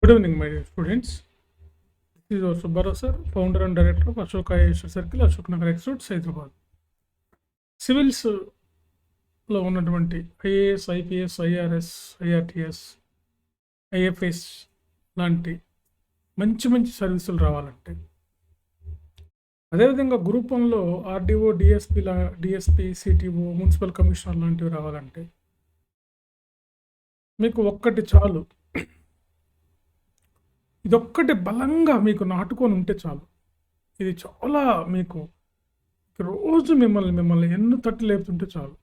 Good evening, my dear students. This is our Subbarao sir, founder and director of Ashok IAS Circle, Ashok Nagar Institute, Hyderabad. Civils లో ఉన్నటువంటి IAS, IPS, IRS, IRTS, IFS లాంటి మంచి మంచి సర్వీసులు రావాలంటే, అదేవిధంగా group వన్లో RDO, DSP, CTO, municipal commissioner లాంటివి రావాలంటే మీకు ఒక్కటి చాలు. ఇదొక్కటి బలంగా మీకు నాటుకొని ఉంటే చాలు. ఇది చాలా మీకు రోజు మిమ్మల్ని ఎన్ను తట్టి లేపుతుంటే చాలు.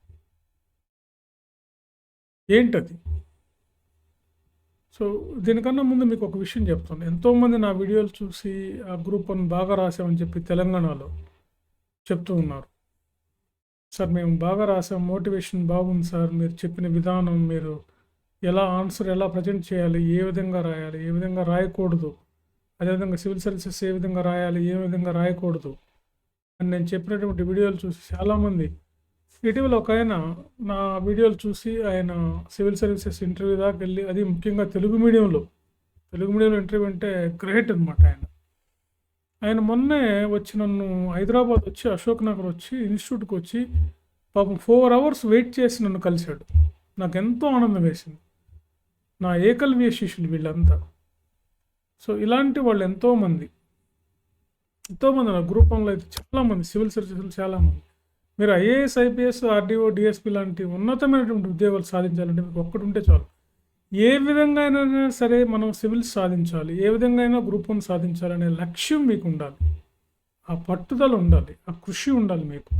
ఏంటది? సో దీనికన్నా ముందు మీకు ఒక విషయం చెప్తాను. ఎంతోమంది నా వీడియోలు చూసి ఆ గ్రూప్ వన్ బాగా రాసామని చెప్పి తెలంగాణలో చెప్తూ ఉన్నారు. సార్ మేము బాగా రాసాం, మోటివేషన్ బాగుంది సార్, మీరు చెప్పిన విధానం, మీరు ఆన్సర్ ఎలా ప్రజెంట్ చేయాలి, ఏ విధంగా రాయాలి, ఏ విధంగా రాయకూడదు, అదేవిధంగా సివిల్ సర్వీసెస్ ఏ విధంగా రాయాలి, ఏ విధంగా రాయకూడదు అని నేను చెప్పినటువంటి వీడియోలు చూసి చాలామంది, ఇటీవల ఒక ఆయన నా వీడియోలు చూసి ఆయన సివిల్ సర్వీసెస్ ఇంటర్వ్యూ దాకా వెళ్ళి, అది ముఖ్యంగా తెలుగు మీడియంలో ఇంటర్వ్యూ అంటే గ్రేట్ అనమాట. ఆయన మొన్నే వచ్చి నన్ను హైదరాబాద్ వచ్చి, అశోక్ నగర్ వచ్చి, ఇన్స్టిట్యూట్కి వచ్చి పాపం 4 hours వెయిట్ చేసి నన్ను కలిశాడు. నాకు ఎంతో ఆనందం వేసింది. నా ఏకలవ్య శిష్యులు వీళ్ళంతా. సో ఇలాంటి వాళ్ళు ఎంతోమంది నా గ్రూప్ వన్లో అయితే చాలామంది సివిల్ సర్వీసెస్లు చాలామంది. మీరు ఐఏఎస్, ఐపీఎస్, ఆర్డీఓ, డిఎస్పీ లాంటి ఉన్నతమైనటువంటి ఉద్యోగాలు సాధించాలంటే మీకు ఒక్కటి ఉంటే చాలు. ఏ విధంగా అయినా సరే మనం సివిల్స్ సాధించాలి, ఏ విధంగా అయినా గ్రూప్ వన్ సాధించాలనే లక్ష్యం మీకు ఉండాలి, ఆ పట్టుదల ఉండాలి, ఆ కృషి ఉండాలి మీకు.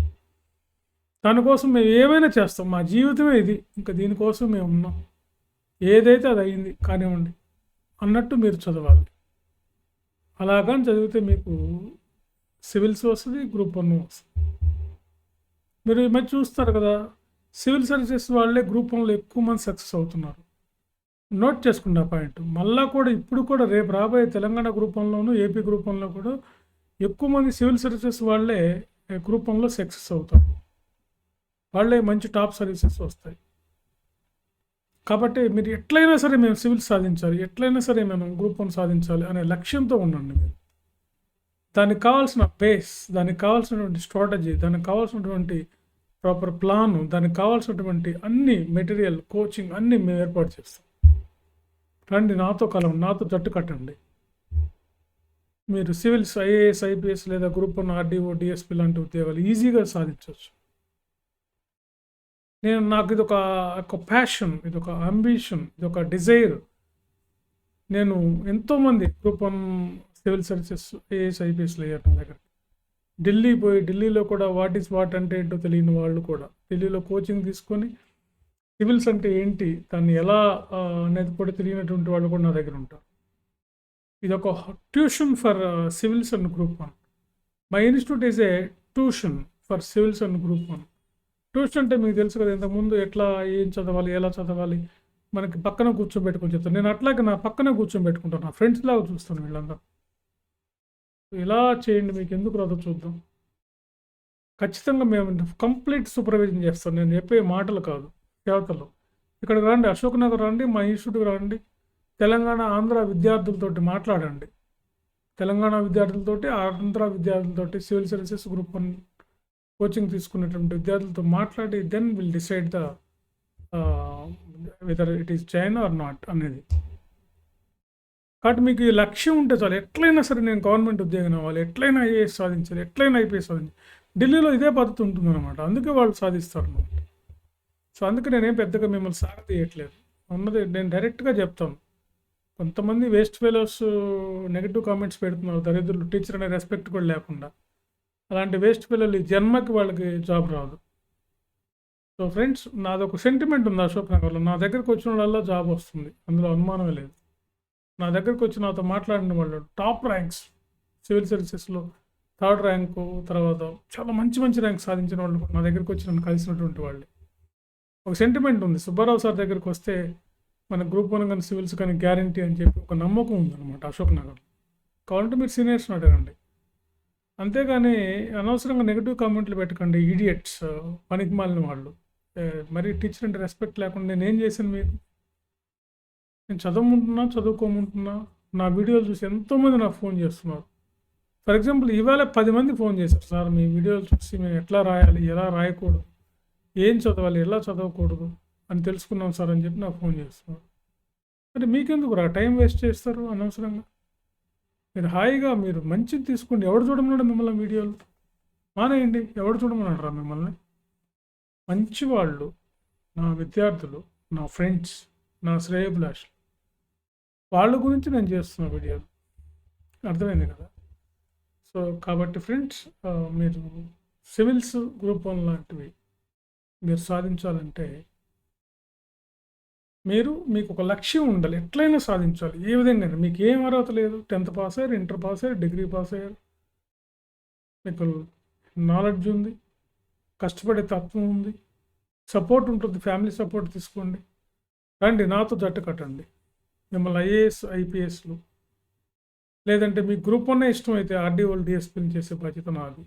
దానికోసం మేము ఏమైనా చేస్తాం, మా జీవితమే ఇది, ఇంకా దీనికోసం మేము ఉన్నాం, ఏదైతే అది అయింది కానివ్వండి అన్నట్టు మీరు చదవాలి. అలాగని చదివితే మీకు సివిల్స్ వస్తుంది, గ్రూప్ వన్ వస్తుంది. మీరు ఈ మధ్య చూస్తారు కదా, సివిల్ సర్వీసెస్ వాళ్ళే గ్రూప్ వన్లో ఎక్కువ మంది సక్సెస్ అవుతున్నారు. నోట్ చేసుకున్న పాయింట్. మళ్ళా కూడా ఇప్పుడు కూడా రేపు రాబోయే తెలంగాణ గ్రూప్ వన్లోను, ఏపీ గ్రూప్ వన్లో కూడా ఎక్కువ మంది సివిల్ సర్వీసెస్ వాళ్ళే గ్రూప్ వన్లో సక్సెస్ అవుతారు. వాళ్ళే మంచి టాప్ సర్వీసెస్ వస్తాయి. కాబట్టి మీరు ఎట్లయినా సరే మేము సివిల్ సాధించాలి, ఎట్లయినా సరే మేము గ్రూప్ వన్ సాధించాలి అనే లక్ష్యంతో ఉండండి మీరు. దానికి కావాల్సిన బేస్, దానికి కావాల్సినటువంటి స్ట్రాటజీ, దానికి కావాల్సినటువంటి ప్రాపర్ ప్లాను, దానికి కావాల్సినటువంటి అన్ని మెటీరియల్, కోచింగ్ అన్నీ మేము ఏర్పాటు చేస్తాం. రండి, నాతో కలవండి, నాతో జట్టు కట్టండి. మీరు సివిల్స్, ఐఏఎస్, ఐపీఎస్ లేదా గ్రూప్ వన్, ఆర్డీఓ, డిఎస్పీ లాంటి ఉద్యోగాలు ఈజీగా సాధించవచ్చు. నాకు ఇది ఒక ప్యాషన్, ఇది ఒక అంబిషన్, ఇది ఒక డిజైర్. నేను ఎంతోమంది group one civil services IAS, ఐపీఎస్లు అయ్యారు నా దగ్గర. ఢిల్లీలో కూడా వాట్ అంటే ఏంటో తెలియని వాళ్ళు కూడా ఢిల్లీలో కోచింగ్ తీసుకొని సివిల్స్ అంటే ఏంటి, దాన్ని ఎలా అనేది కూడా తెలియనటువంటి వాళ్ళు కూడా నా దగ్గర ఉంటారు. ఇది ఒక tuition for civils and group one. My institute is a tuition for civils and group one. Tuition అంటే మీకు తెలుసు కదా, ఇంతకుముందు ఎట్లా ఏం చదవాలి, ఎలా చదవాలి, మనకి పక్కన కూర్చోబెట్టుకొని చెప్తాను. నేను అట్లాగే నా పక్కనే కూర్చోబెట్టుకుంటాను, నా ఫ్రెండ్స్ లాగా చూస్తాను వీళ్ళందరూ. ఇలా చేయండి, మీకు ఎందుకు రాదో చూద్దాం. ఖచ్చితంగా మేము కంప్లీట్ సూపర్విజన్ చేస్తాం. నేను చెప్పే మాటలు కాదు, దేవతలు. ఇక్కడికి రండి, అశోక్ నగర్ రండి, మా ఇన్స్టిట్యూట్కి రండి, తెలంగాణ, ఆంధ్ర విద్యార్థులతోటి మాట్లాడండి. తెలంగాణ విద్యార్థులతోటి, ఆంధ్ర విద్యార్థులతోటి, civil services group one coaching తీసుకున్నటువంటి విద్యార్థులతో మాట్లాడి then will decide the whether it is join or not అనేది. కాబట్టి మీకు ఈ లక్ష్యం ఉంటే చాలు. ఎట్లయినా సరే నేను గవర్నమెంట్ ఉద్యోగం అవ్వాలి, ఎట్లయినా ఐఏఎస్ సాధించాలి, ఎట్లయినా ఐపీఎస్ సాధించాలి. ఢిల్లీలో ఇదే పద్ధతి ఉంటుందన్నమాట, అందుకే వాళ్ళు సాధిస్తారు అన్నమాట. సో అందుకే నేనేం పెద్దగా మిమ్మల్ని సాగతీయట్లేదు, ఉన్నది నేను డైరెక్ట్గా చెప్తాను. కొంతమంది వేస్ట్ ఫెలోస్ నెగిటివ్ కామెంట్స్ పెడుతున్నారు, దరిద్రులు, టీచర్ అనే రెస్పెక్ట్ కూడా లేకుండా. అలాంటి వేస్ట్ పిల్లలు ఈ జన్మకి వాళ్ళకి జాబ్ రాదు. సో ఫ్రెండ్స్, నాదొక సెంటిమెంట్ ఉంది అశోక్ నగర్లో. నా దగ్గరికి వచ్చిన వాళ్ళల్లో జాబ్ వస్తుంది, అందులో అనుమానమే లేదు. నా దగ్గరికి వచ్చి నాతో మాట్లాడిన వాళ్ళు టాప్ ర్యాంక్స్ సివిల్ సర్వీసెస్లో 3rd ర్యాంకు, తర్వాత చాలా మంచి ర్యాంక్ సాధించిన వాళ్ళు నా దగ్గరికి వచ్చి నన్ను కలిసినటువంటి వాళ్ళే. ఒక సెంటిమెంట్ ఉంది, సుబ్బారావు సార్ దగ్గరికి వస్తే మన గ్రూప్ వన్ కానీ సివిల్స్ కానీ గ్యారంటీ అని చెప్పి ఒక నమ్మకం ఉందన్నమాట అశోక్ నగర్లో. కావాలంటే మీరు సీనియర్స్ని అడగండి. అంతేగాని అనవసరంగా నెగిటివ్ కామెంట్లు పెట్టకండి, ఈడియట్స్, పనికి మాలిన వాళ్ళు. మరి టీచర్ అంటే రెస్పెక్ట్ లేకుండా నేనేం చేశాను మీకు? నేను చదువుకోమంటున్నా నా వీడియోలు చూసి ఎంతోమంది నాకు ఫోన్ చేస్తున్నారు. ఫర్ ఎగ్జాంపుల్ ఇవాళ 10 మంది ఫోన్ చేశారు. సార్ మీ వీడియోలు చూసి మేము ఎట్లా రాయాలి, ఎలా రాయకూడదు, ఏం చదవాలి, ఎలా చదవకూడదు అని తెలుసుకున్నాం సార్ అని చెప్పి నాకు ఫోన్ చేస్తున్నారు. మరి మీకెందుకు టైం వేస్ట్ చేస్తారు అనవసరంగా? మీరు హాయిగా మీరు మంచిది తీసుకోండి. ఎవడు చూడమన్నాడు మిమ్మల్ని వీడియోలు? మానేయండి. ఎవడు చూడమన్నాడు మిమ్మల్ని? మంచి వాళ్ళు, నా విద్యార్థులు, నా ఫ్రెండ్స్, నా శ్రేయోభిలాషులు, వాళ్ళ గురించి నేను చేస్తున్న వీడియోలు. అర్థమైంది కదా? సో కాబట్టి ఫ్రెండ్స్, మీరు సివిల్స్ గ్రూప్ 1 లాంటివి మీరు సాధించాలంటే మీకు ఒక లక్ష్యం ఉండాలి. ఎట్లయినా సాధించాలి. ఏ విధంగా మీకు ఏం అర్హత లేదు, 10th పాస్ అయ్యారు, ఇంటర్ పాస్ అయ్యారు, డిగ్రీ పాస్ అయ్యారు, మీకు నాలెడ్జ్ ఉంది, కష్టపడే తత్వం ఉంది, సపోర్ట్ ఉంటుంది, ఫ్యామిలీ సపోర్ట్ తీసుకోండి, రండి నాతో జట్టు కట్టండి. మిమ్మల్ని ఐఏఎస్ ఐపీఎస్లు లేదంటే మీ గ్రూప్ 1 ఇష్టం అయితే ఆర్డీఓలు డిఎస్పీలు చేసే బాధ్యత నాది.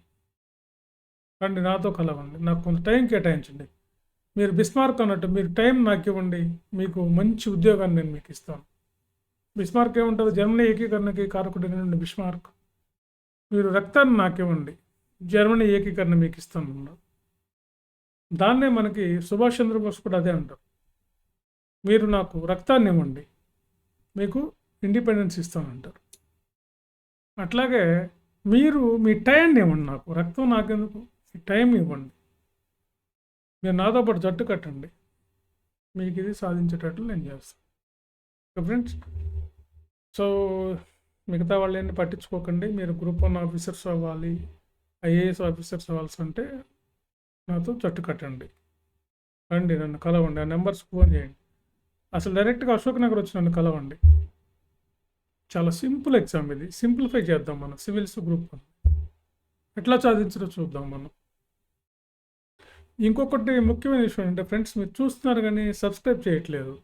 రండి నాతో కలవండి, నాకు కొంత టైం కేటాయించండి. మీరు బిస్మార్క్ అన్నట్టు మీరు టైం నాకు ఇవ్వండి, మీకు మంచి ఉద్యోగాన్ని నేను మీకు ఇస్తాను. బిస్మార్క్ ఏముంటుంది? జర్మనీ ఏకీకరణకి కారకుడైన బిస్మార్క్. మీరు రక్తాన్ని నాకు ఇవ్వండి, జర్మనీ ఏకీకరణ మీకు ఇస్తాను. దాన్నే మనకి సుభాష్ చంద్రబోస్ కూడా అదే అంటారు. మీరు నాకు రక్తాన్ని ఇవ్వండి, మీకు ఇండిపెండెన్స్ ఇస్తానంటారు. అట్లాగే మీరు మీ టైంని ఇవ్వండి, నాకు రక్తం నాకెందుకు, మీ టైం ఇవ్వండి, మీరు నాతో పాటు జట్టు కట్టండి, మీకు ఇది సాధించేటట్లు నేను చేస్తాను. ఓకే ఫ్రెండ్స్, సో మిగతా వాళ్ళు ఏంటి పట్టించుకోకండి. మీరు గ్రూప్ 1 ఆఫీసర్స్ అవ్వాలి, ఐఏఎస్ ఆఫీసర్స్ అవ్వాల్సి అంటే నాతో జట్టు కట్టండి, రండి నన్ను కలవండి, ఆ నెంబర్స్కి ఫోన్ చేయండి. అసలు డైరెక్ట్గా అశోక్ నగర్ వచ్చి నన్ను కలవండి. చాలా సింపుల్ ఎగ్జామ్ ఇది, సింప్లిఫై చేద్దాం మనం. సివిల్స్ గ్రూప్ 1 ఎట్లా సాధించడో చూద్దాం మనం. ఇంకొకటి ముఖ్యమైన విషయం అంటే ఫ్రెండ్స్, మీరు చూస్తున్నారు కానీ సబ్స్క్రైబ్ చేయట్లేదు.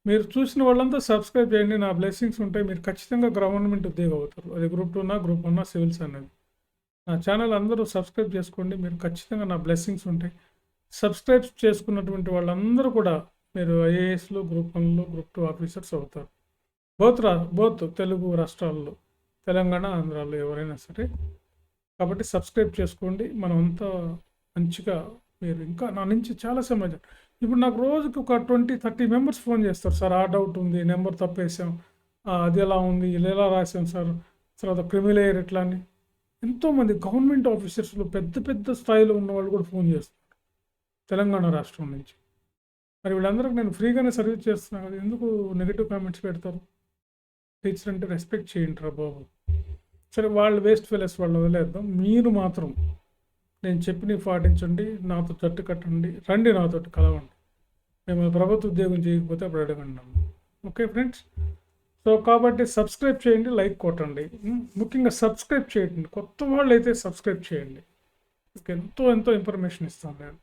మీరు చూసిన వాళ్ళంతా సబ్స్క్రైబ్ చేయండి, నా బ్లెస్సింగ్స్ ఉంటాయి. మీరు ఖచ్చితంగా గవర్నమెంట్ ఉద్యోగం అవుతారు. అది గ్రూప్ 2 గ్రూప్ 1 సివిల్స్ అనేది. నా ఛానల్ అందరూ సబ్స్క్రైబ్ చేసుకోండి, మీరు ఖచ్చితంగా నా బ్లెస్సింగ్స్ ఉంటాయి. సబ్స్క్రైబ్ చేసుకున్నటువంటి వాళ్ళందరూ కూడా మీరు ఐఏఎస్లు, గ్రూప్ 1, గ్రూప్ 2 ఆఫీసర్స్ అవుతారు. బోత్ తెలుగు రాష్ట్రాల్లో, తెలంగాణ, ఆంధ్రాలో ఎవరైనా సరే. కాబట్టి సబ్స్క్రైబ్ చేసుకోండి. మనం అంతా మంచిగా, మీరు ఇంకా నా నుంచి చాలా సమాచారం. ఇప్పుడు నాకు రోజుకి ఒక 20-30 మెంబర్స్ ఫోన్ చేస్తారు. సార్ ఆ డౌట్ ఉంది, నెంబర్ తప్పేసాం, అది ఎలా ఉంది, ఇలా ఎలా రాసాం సార్, తర్వాత క్రిమిలేయర్ ఎట్లా అని. ఎంతోమంది గవర్నమెంట్ ఆఫీసర్స్లో పెద్ద పెద్ద స్థాయిలో ఉన్న వాళ్ళు కూడా ఫోన్ చేస్తారు తెలంగాణ రాష్ట్రం నుంచి. మరి వీళ్ళందరికీ నేను ఫ్రీగానే సర్వీస్ చేస్తున్నాను కదా, ఎందుకు నెగిటివ్ కామెంట్స్ పెడతారు? టీచర్ అంటే రెస్పెక్ట్ చేయండి రా బాబు. సరే, వాళ్ళు వేస్ట్ ఫెలెస్ వాళ్ళు వదిలేద్దాం. మీరు మాత్రం నేను చెప్పినవి పాటించండి, నాతో జట్టు కట్టండి, రండి నాతో కలవండి. మేము ప్రభుత్వ ఉద్యోగం చేయకపోతే అప్పుడు అడగండి. ఓకే ఫ్రెండ్స్, సో కాబట్టి సబ్స్క్రైబ్ చేయండి, లైక్ కొట్టండి. ముఖ్యంగా సబ్స్క్రైబ్ చేయండి. కొత్త వాళ్ళు అయితే సబ్స్క్రైబ్ చేయండి. ఎంతో ఇన్ఫర్మేషన్ ఇస్తాను నేను.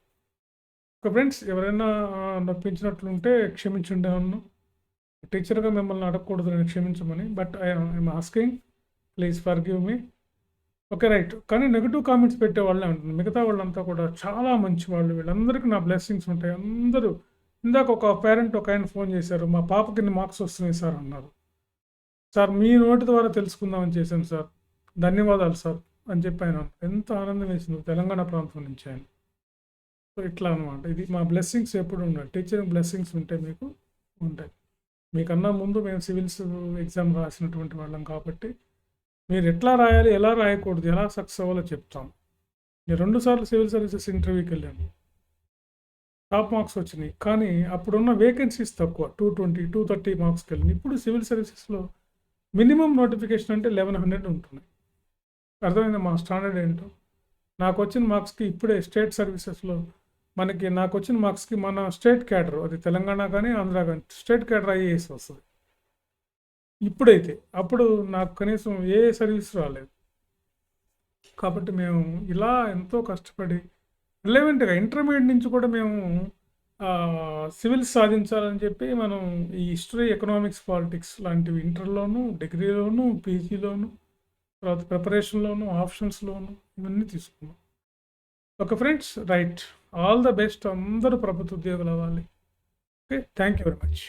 ఓకే ఫ్రెండ్స్, ఎవరైనా నొప్పించినట్లుంటే క్షమించండి. నన్ను టీచర్గా మిమ్మల్ని అడగకూడదు నేను క్షమించమని, but I'm asking, please forgive me. Okay right. కానీ నెగిటివ్ కామెంట్స్ పెట్టే వాళ్ళే ఉంటుంది. మిగతా వాళ్ళంతా కూడా చాలా మంచి వాళ్ళు. వీళ్ళందరికీ నా బ్లెస్సింగ్స్ ఉంటాయి. అందరూ, ఇందాక ఒక పేరెంట్ ఒక ఆయన ఫోన్ చేశారు, మా పాపకి ఇన్ని మార్క్స్ వస్తున్నాయి సార్ అన్నారు. సార్ మీ నోటి ద్వారా తెలుసుకుందామని చేశాను సార్, ధన్యవాదాలు సార్ అని చెప్పి ఆయన. ఎంత ఆనందం వేసింది, తెలంగాణ ప్రాంతం నుంచి ఆయన. సో ఇట్లా అనమాట, ఇది మా బ్లెస్సింగ్స్ ఎప్పుడు ఉన్నాయి. టీచరింగ్ బ్లెస్సింగ్స్ ఉంటే మీకు ఉంటాయి. మీకన్నా ముందు మేము సివిల్స్ ఎగ్జామ్ రాసినటువంటి వాళ్ళం కాబట్టి మీరు ఎట్లా రాయాలి, ఎలా రాయకూడదు, ఎలా సక్సెస్ అవ్వాలో చెప్తాం. నేను 2 సార్లు సివిల్ సర్వీసెస్ ఇంటర్వ్యూకి వెళ్ళాను, టాప్ మార్క్స్ వచ్చినాయి. కానీ అప్పుడున్న వేకెన్సీస్ తక్కువ, 220-230 మార్క్స్కి వెళ్ళింది. ఇప్పుడు సివిల్ సర్వీసెస్లో మినిమం నోటిఫికేషన్ అంటే 1100 ఉంటున్నాయి. అర్థమైంది మా స్టాండర్డ్ ఏంటో. నాకు వచ్చిన మార్క్స్కి ఇప్పుడే స్టేట్ సర్వీసెస్లో నాకు వచ్చిన మార్క్స్కి మన స్టేట్ క్యాడర్, అది తెలంగాణ కానీ ఆంధ్ర కానీ స్టేట్ క్యాడర్ ఐఏఎస్ వస్తుంది ఇప్పుడైతే. అప్పుడు నాకు కనీసం ఏ సర్వీస్ రాలేదు. కాబట్టి మేము ఇలా ఎంతో కష్టపడి రిలవెంట్గా ఇంటర్మీడియట్ నుంచి కూడా మేము సివిల్స్ సాధించాలని చెప్పి మనం ఈ హిస్టరీ, ఎకనామిక్స్, పాలిటిక్స్ లాంటివి ఇంటర్లోను, డిగ్రీలోను, పీజీలోను, తర్వాత ప్రిపరేషన్లోను, ఆప్షన్స్లోను ఇవన్నీ తీసుకున్నాం. Okay friends, right. All the best. అందరూ ప్రభుత్వ ఉద్యోగులు అవ్వాలి. Okay, thank you very much.